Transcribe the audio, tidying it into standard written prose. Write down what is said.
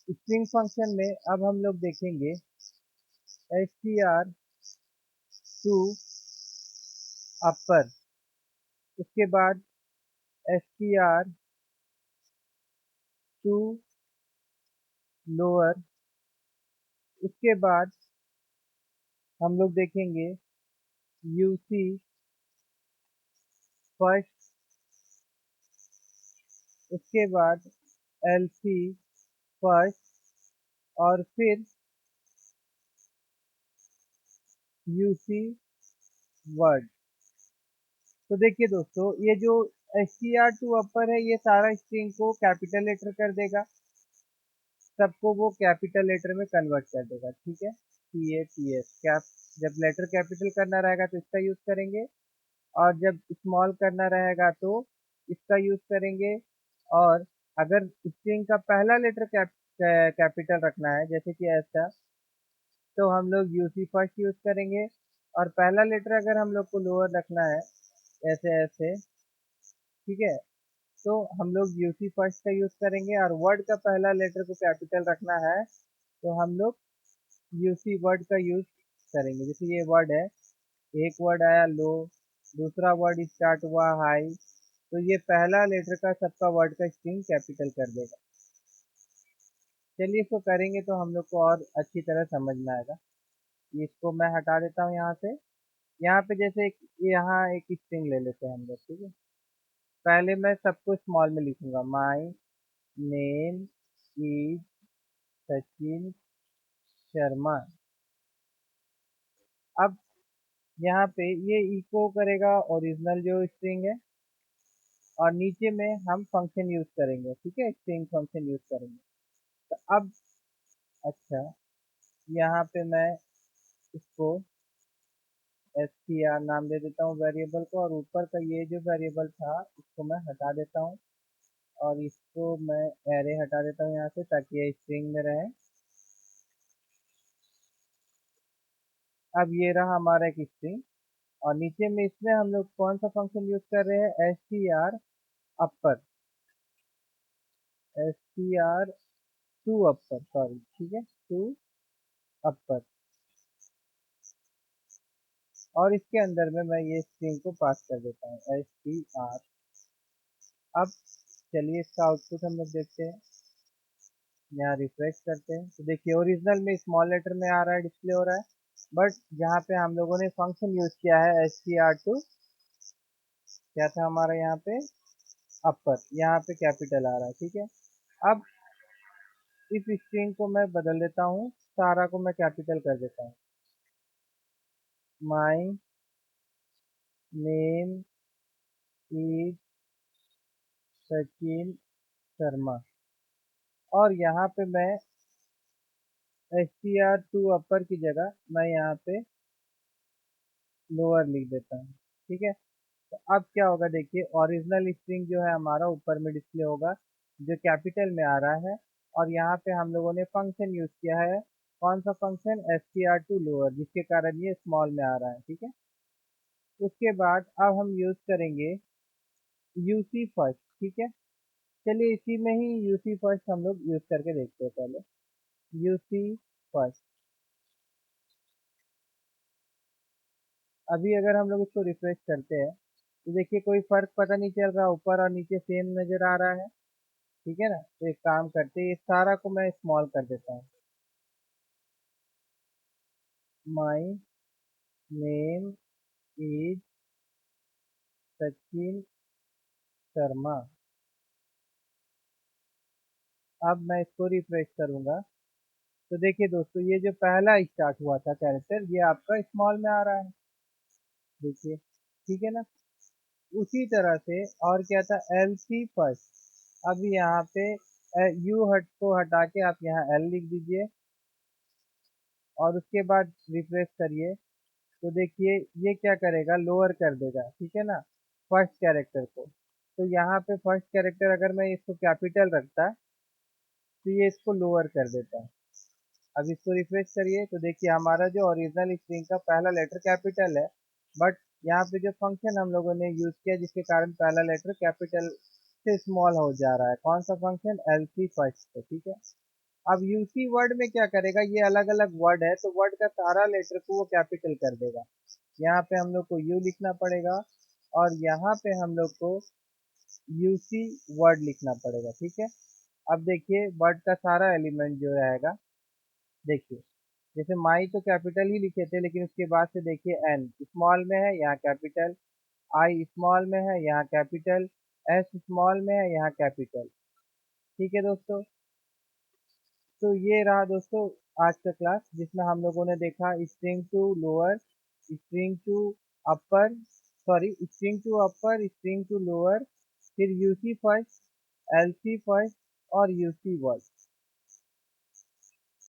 String function में अब हम लोग देखेंगे str टू अपर, उसके बाद str टू लोअर, उसके बाद हम लोग देखेंगे यूसी फर्स्ट, उसके बाद एलसी फर्स्ट, और फिर यूसी वर्ड। तो देखिए दोस्तों, ये जो str टू अपर है ये सारा स्ट्रिंग को कैपिटल लेटर कर देगा, सबको वो कैपिटल लेटर में कन्वर्ट कर देगा। ठीक है, CAPS कैप, जब लेटर कैपिटल करना रहेगा तो इसका यूज करेंगे, और जब स्मॉल करना रहेगा तो इसका यूज करेंगे। और अगर स्ट्रिंग का पहला लेटर कैपिटल रखना है जैसे कि ऐसा, तो हम लोग यूसी फर्स्ट यूज करेंगे। और पहला लेटर अगर हम लोग को लोअर रखना है ऐसे ऐसे, ठीक है, तो हम लोग यूसी फर्स्ट का यूज करेंगे। और वर्ड का पहला लेटर को कैपिटल रखना है तो हम लोग यूसी वर्ड का यूज करेंगे। जैसे ये वर्ड है, एक वर्ड आया लो, दूसरा वर्ड स्टार्ट हुआ हाई, तो ये पहला लेटर का सबका वर्ड का स्ट्रिंग कैपिटल कर देगा। चलिए इसको करेंगे तो हम लोग को और अच्छी तरह समझ में आएगा। इसको मैं हटा देता हूँ यहाँ से। यहाँ पे जैसे यहाँ एक स्ट्रिंग ले लेते हैं हम लोग, ठीक है। पहले मैं सबको स्मॉल में लिखूंगा, my name is Sachin Sharma. अब यहाँ पे ये इको करेगा ओरिजिनल जो स्ट्रिंग है, और नीचे में हम फंक्शन यूज करेंगे, ठीक है, स्ट्रिंग फंक्शन यूज करेंगे। तो अब अच्छा, यहाँ पे मैं इसको str नाम दे देता हूँ वेरिएबल को, और ऊपर का ये जो वेरिएबल था इसको मैं हटा देता हूँ, और इसको मैं एरे हटा देता हूँ यहाँ से ताकि ये स्ट्रिंग में रहे। अब ये रहा हमारा एक स्ट्रिंग, और नीचे में इसमें हम लोग कौन सा फंक्शन यूज कर रहे हैं, str upper, str to upper, sorry, ठीक है, टू अपर। और इसके अंदर में मैं ये स्ट्रिंग को पास कर देता हूँ str। अब चलिए इसका आउटपुट हम लोग देखते हैं, यहाँ रिफ्रेश करते हैं तो देखिए ओरिजिनल में स्मॉल लेटर में आ रहा है, डिस्प्ले हो रहा है। बट जहाँ पे हम लोगों ने फंक्शन यूज किया है str2, क्या था हमारा यहाँ पे, अपर, यहाँ पे कैपिटल आ रहा है, ठीक है। अब इस स्ट्रिंग को मैं बदल देता हूँ, सारा को मैं कैपिटल कर देता हूँ, my name is Sachin Sharma. और यहाँ पे मैं str2 अपर की जगह मैं यहाँ पे लोअर लिख देता हूँ, ठीक है। तो अब क्या होगा देखिए, ओरिजिनल स्ट्रिंग जो है हमारा ऊपर में डिस्प्ले होगा जो कैपिटल में आ रहा है, और यहाँ पे हम लोगों ने फंक्शन यूज किया है, कौन सा फंक्शन, str2 लोअर, जिसके कारण ये स्मॉल में आ रहा है, ठीक है। उसके बाद अब हम यूज करेंगे यूसी फर्स्ट, ठीक है। चलिए इसी में ही यूसी फर्स्ट हम लोग यूज करके देखते हैं पहले, यूसी फर्स्ट। अभी अगर हम लोग इसको रिफ्रेश करते हैं तो देखिए कोई फर्क पता नहीं चल रहा, ऊपर और नीचे सेम नजर आ रहा है, ठीक है ना। तो एक काम करते हैं, इस सारा को मैं स्मॉल कर देता हूँ, my name is Sachin Sharma. अब मैं इसको रिफ्रेश करूंगा तो देखिए दोस्तों, ये जो पहला स्टार्ट हुआ था कैरेक्टर ये आपका स्मॉल में आ रहा है, देखिए, ठीक है ना। उसी तरह से और क्या था, एल सी फर्स्ट। अब यहाँ पे यू हट को हटा के आप यहाँ एल लिख दीजिए, और उसके बाद रिफ्रेश करिए तो देखिए ये क्या करेगा, लोअर कर देगा, ठीक है ना, फर्स्ट कैरेक्टर को। तो यहाँ पे फर्स्ट कैरेक्टर अगर मैं इसको कैपिटल रखता तो ये इसको लोअर कर देता है। अब इसको रिफ्रेश करिए तो देखिए हमारा जो ओरिजिनल स्ट्रिंग का पहला लेटर कैपिटल है, बट यहाँ पे जो फंक्शन हम लोगों ने यूज किया जिसके कारण पहला लेटर कैपिटल से स्मॉल हो जा रहा है, कौन सा फंक्शन, एल सी फर्स्ट पे, ठीक है। अब यूसी वर्ड में क्या करेगा, ये अलग अलग वर्ड है तो वर्ड का सारा लेटर को वो कैपिटल कर देगा। यहाँ पे हम लोग को यू लिखना पड़ेगा और यहाँ पे हम लोग को यूसी वर्ड लिखना पड़ेगा, ठीक है। अब देखिए वर्ड का सारा एलिमेंट जो रहेगा, देखिए जैसे माई तो कैपिटल ही लिखे थे, लेकिन उसके बाद से देखिए एन स्मॉल में है यहाँ कैपिटल, आई स्मॉल में है यहाँ कैपिटल, एस स्मॉल में है यहाँ कैपिटल। ठीक है दोस्तों, तो ये रहा दोस्तों आज का क्लास, जिसमें हम लोगों ने देखा string to lower, string to upper, sorry string to upper, string to lower, फिर यूसी फर्स्ट, एलसी फर्स्ट और यूसी वर्ड।